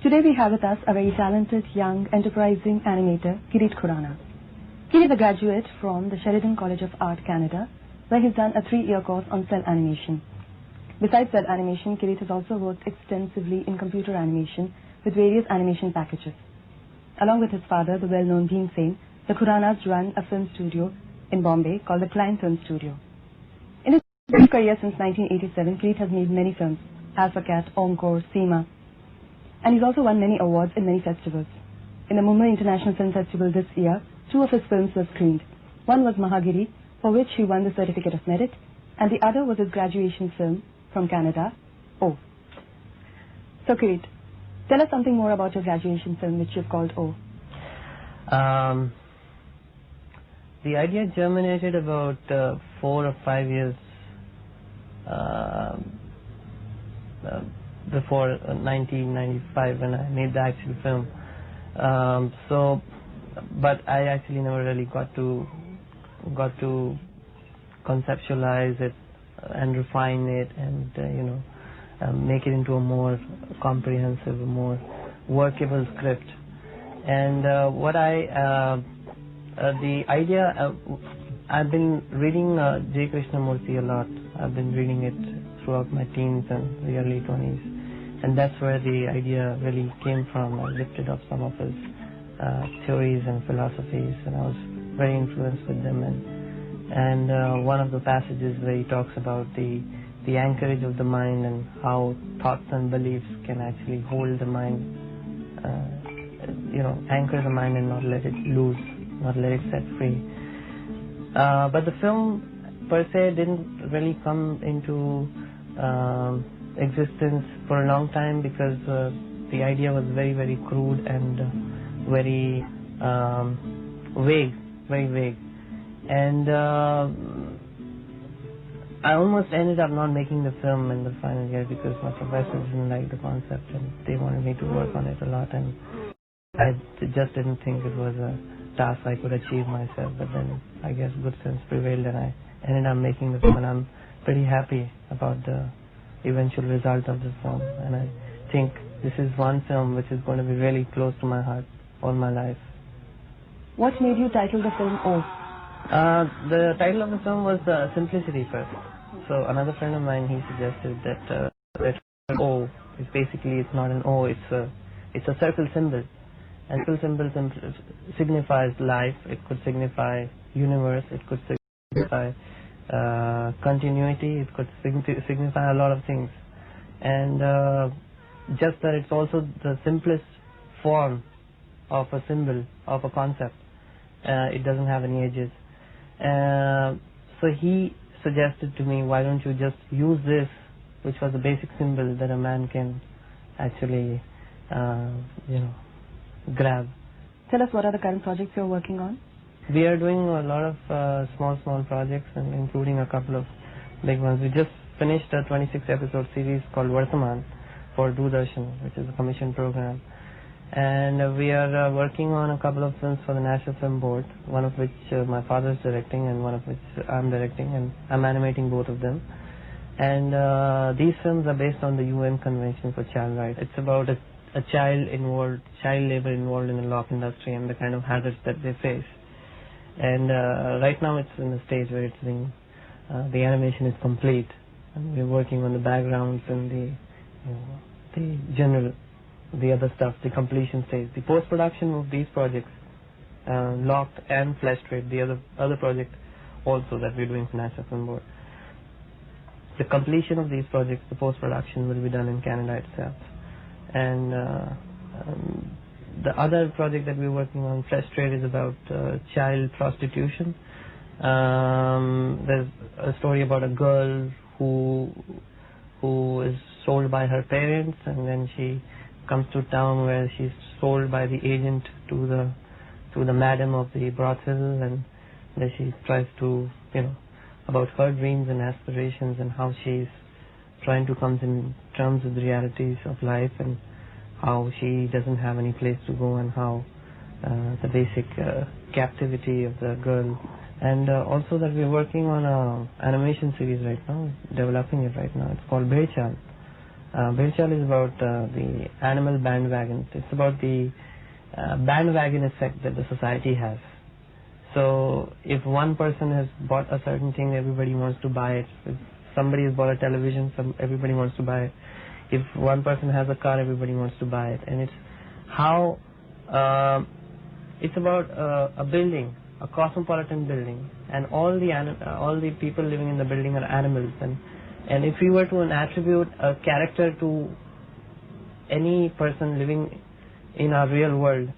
Today we have with us a very talented, young, enterprising animator, Kirit Khurana. Kirit is a graduate from the Sheridan College of Art, Canada, where he's done a 3-year course on cell animation. Besides cell animation, Kirit has also worked extensively in computer animation with various animation packages. Along with his father, the well-known Bhim Sen, the Khuranas run a film studio in Bombay called the Klein Film Studio. In his career since 1987, Kirit has made many films, Alpha Cat, Encore, Seema, and he's also won many awards in many festivals. In the Mumbai International Film Festival this year, 2 of his films were screened. One was Mahagiri, for which he won the Certificate of Merit, and the other was his graduation film from Canada, O. So Kirit, tell us something more about your graduation film which you've called O. The idea germinated about 4 or 5 years before 1995 when I made the actual film. But I actually never really got to conceptualize it and refine it and make it into a more comprehensive, a more workable script. And the idea, I've been reading J. Krishnamurti a lot. I've been reading it throughout my teens and the early 20s, and that's where the idea really came from. I lifted up some of his theories and philosophies, and I was very influenced with them. And one of the passages where he talks about the anchorage of the mind and how thoughts and beliefs can actually hold the mind, anchor the mind and not let it loose, not let it set free. But the film per se didn't really come into existence for a long time because the idea was very, very crude and very vague. And I almost ended up not making the film in the final year because my professors didn't like the concept and they wanted me to work on it a lot, and I just didn't think it was a task I could achieve myself. But then I guess good sense prevailed and I ended up making the film, and I'm pretty happy about the eventual result of the film. And I think this is one film which is going to be really close to my heart all my life. What made you title the film O? The title of the film was Simplicity first. So another friend of mine, he suggested that O is basically, it's not an O, it's a circle symbol. And circle symbol signifies life, it could signify universe, it could signify continuity, it could signify a lot of things. And just that it's also the simplest form of a symbol, of a concept. It doesn't have any edges. So he suggested to me, why don't you just use this, which was a basic symbol that a man can actually, grab. Tell us what are the current projects you're working on? We are doing a lot of small projects, and including a couple of big ones. We just finished a 26-episode series called Vartaman for Doordarshan, which is a commission program. And we are working on a couple of films for the National Film Board, one of which my father is directing and one of which I'm directing, and I'm animating both of them. And these films are based on the UN Convention for Child Rights. It's about a child labor involved in the lock industry and the kind of hazards that they face. And right now it's in the stage where it's being, the animation is complete, and we're working on the backgrounds and the other stuff, the completion stage. The post-production of these projects, Locked and Flesh Trade, the other project also that we're doing for National Film Board. The completion of these projects, the post-production will be done in Canada itself. And the other project that we're working on, Flesh Trade, is about child prostitution. There's a story about a girl who is sold by her parents, and then she comes to town where she's sold by the agent to the madam of the brothel, and then she tries to, about her dreams and aspirations and how she's trying to come in terms with the realities of life and how she doesn't have any place to go, and how the basic captivity of the girl. And also that we're working on an animation series right now, developing it right now. It's called Bhechal, Birchall is about the animal bandwagon. It's about the bandwagon effect that the society has. So if one person has bought a certain thing, everybody wants to buy it. If somebody has bought a television, everybody wants to buy it. If one person has a car, everybody wants to buy it. And it's how it's about a building, a cosmopolitan building, and all the people living in the building are animals. And if we were to attribute a character to any person living in our real world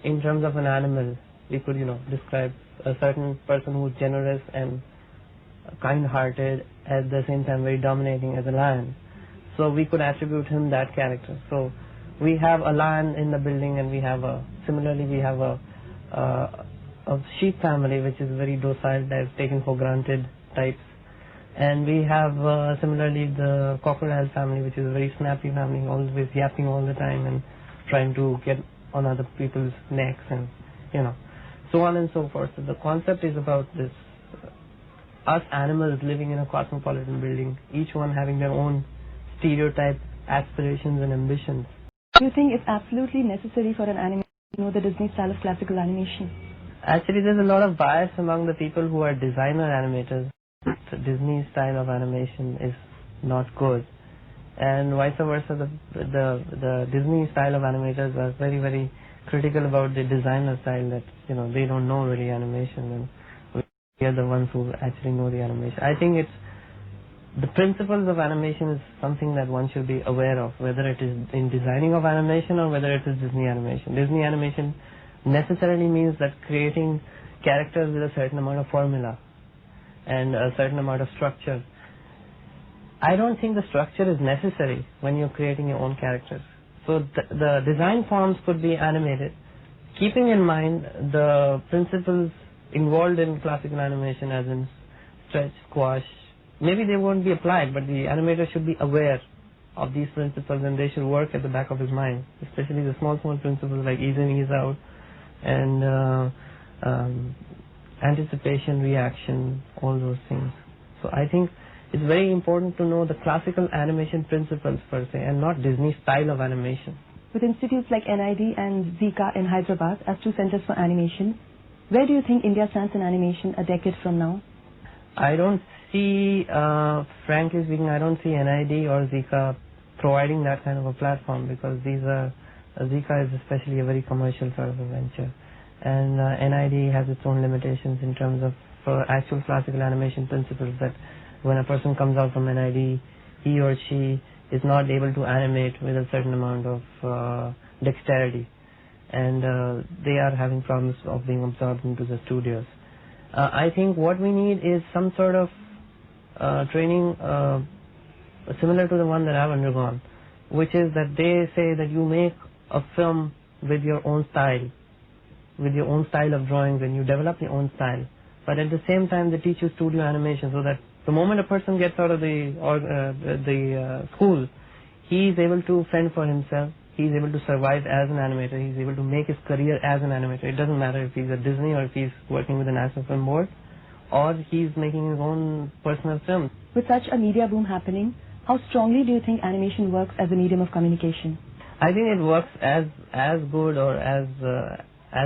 in terms of an animal, we could, describe a certain person who's generous and kind-hearted, at the same time very dominating, as a lion. So we could attribute him that character. So we have a lion in the building, and similarly we have a sheep family which is very docile, that's taken for granted types. And we have similarly the crocodile family, which is a very snappy family, always yapping all the time and trying to get on other people's necks, and so on and so forth. So the concept is about this, us animals living in a cosmopolitan building, each one having their own stereotype, aspirations and ambitions. Do you think it's absolutely necessary for an animator to know the Disney style of classical animation? Actually, there's a lot of bias among the people who are designer animators. The Disney style of animation is not good, and vice versa. The Disney style of animators are very, very critical about the designer style, that they don't know really animation, and we are the ones who actually know the animation. I think it's the principles of animation is something that one should be aware of, whether it is in designing of animation or whether it is Disney animation. Disney animation necessarily means that creating characters with a certain amount of formula and a certain amount of structure. I don't think the structure is necessary when you're creating your own characters. So the design forms could be animated, keeping in mind the principles involved in classical animation, as in stretch, squash. Maybe they won't be applied, but the animator should be aware of these principles, and they should work at the back of his mind, especially the small principles like ease in, ease out, and anticipation, reaction, all those things. So I think it's very important to know the classical animation principles per se, and not Disney style of animation. With institutes like NID and Zika in Hyderabad as two centers for animation, where do you think India stands in animation a decade from now? I don't see, frankly speaking, I don't see NID or Zika providing that kind of a platform, because Zika is especially a very commercial sort of a venture, and NID has its own limitations in terms of actual classical animation principles, that when a person comes out from NID, he or she is not able to animate with a certain amount of dexterity, and they are having problems of being absorbed into the studios. I think what we need is some sort of training similar to the one that I've undergone, which is that they say that you make a film with your own style, of drawings, and you develop your own style. But at the same time, they teach you studio animation, so that the moment a person gets out of the school, he is able to fend for himself. He is able to survive as an animator. He is able to make his career as an animator. It doesn't matter if he's at Disney or if he's working with the National Film Board, or he's making his own personal films. With such a media boom happening, how strongly do you think animation works as a medium of communication? I think it works as good or as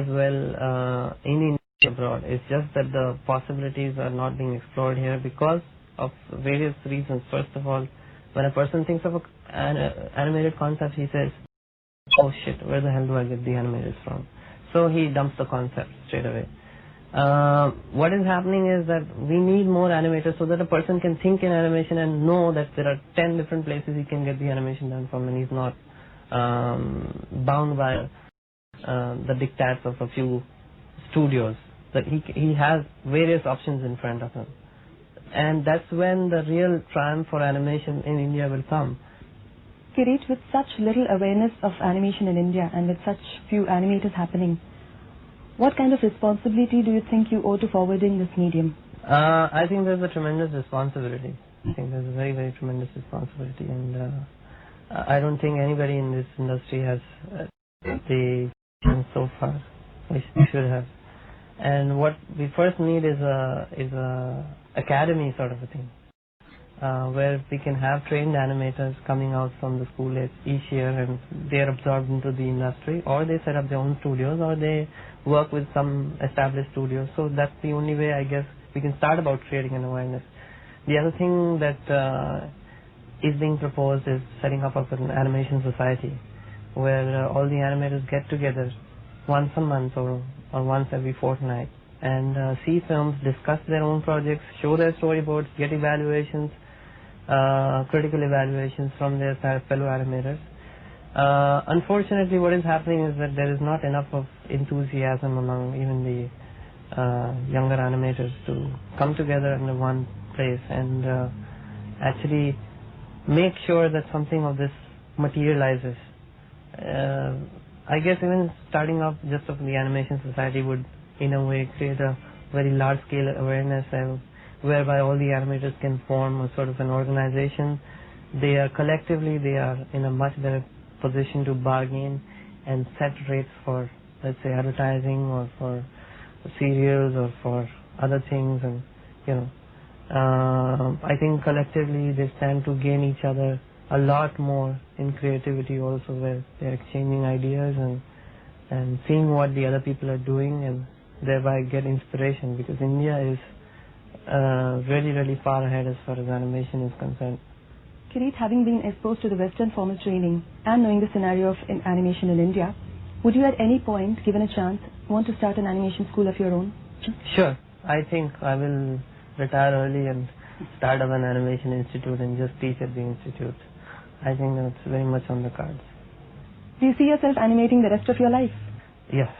well in India abroad. It's just that the possibilities are not being explored here because of various reasons. First of all, when a person thinks of an animated concept, he says, "Oh shit, where the hell do I get the animators from?" So he dumps the concept straight away. What is happening is that we need more animators so that a person can think in animation and know that there are 10 different places he can get the animation done from, and he's not bound by the diktats of a few studios. That he has various options in front of him, and that's when the real triumph for animation in India will come. Kirit, with such little awareness of animation in India and with such few animators happening, what kind of responsibility do you think you owe to forwarding this medium? I think there's a tremendous responsibility. I think there's a very, very tremendous responsibility, and I don't think anybody in this industry has the so far. We should have. And what we first need is a academy sort of a thing. where we can have trained animators coming out from the school each year, and they are absorbed into the industry, or they set up their own studios, or they work with some established studios. So that's the only way, I guess, we can start about creating an awareness. The other thing that is being proposed is setting up an animation society, where all the animators get together once a month or once every fortnight and see films, discuss their own projects, show their storyboards, get evaluations, critical evaluations from their fellow animators. Unfortunately, what is happening is that there is not enough of enthusiasm among even the younger animators to come together in one place and actually make sure that something of this materializes. I guess even starting up just of the Animation Society would, in a way, create a very large-scale awareness whereby all the animators can form a sort of an organization. They are collectively, they are in a much better position to bargain and set rates for, let's say, advertising or for serials or for other things, and I think collectively they stand to gain each other a lot more in creativity also, where they're exchanging ideas and seeing what the other people are doing and thereby get inspiration, because India is really, really far ahead as far as animation is concerned. Kirit, having been exposed to the Western formal training and knowing the scenario of animation in India, would you at any point, given a chance, want to start an animation school of your own? Sure. I think I will retire early and start up an animation institute and just teach at the institute. I think that's very much on the cards. Do you see yourself animating the rest of your life? Yes.